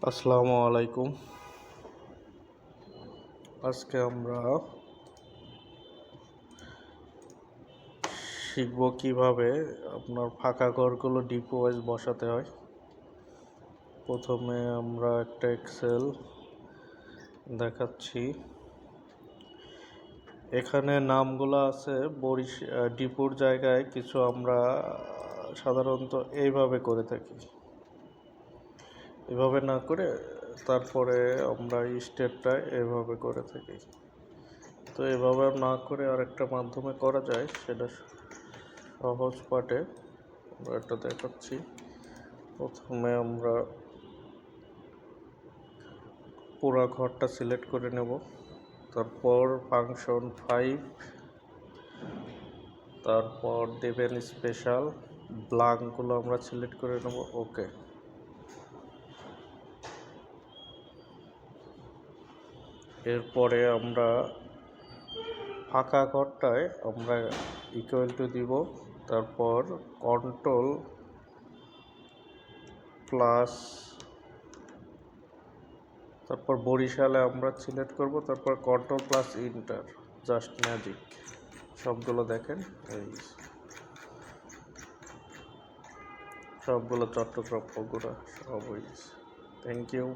আসসালামু আলাইকুম। আজকে আমরা শিখব কিভাবে আপনার ফাঁকা ঘরগুলো ডিপো ওয়াইজ বসাতে হয়। প্রথমে আমরা একটা এক্সেল দেখাচ্ছি। এখানে নামগুলো আছে ডিপোর জায়গায় কিছু আমরা সাধারণত এইভাবে করে থাকি। এভাবে না করে তারপরে আমরা স্টেটটা এভাবে করে থাকি। তো এভাবে না করে আরেকটা মাধ্যমে করা যায়, সেটা সহজ পাঠে আমরা এটা দেখাচ্ছি। প্রথমে আমরা পুরো ঘরটা সিলেক্ট করে নেব, তারপর ফাংশন 5, তারপর দেবেন স্পেশাল, ব্ল্যাঙ্কগুলো আমরা সিলেক্ট করে নেব। ওকে, এরপরে আমরা ফাঁকা ঘরটায় আমরা ইকুয়াল টু দিব, তারপর কন্ট্রোল প্লাস, তারপর বরিশালে আমরা সিলেক্ট করব, তারপর control plus enter, just magic. সবগুলো দেখেন, এই সবগুলো চট্টগ্রাম বগুড়া সব হয়ে গেছে। Thank you.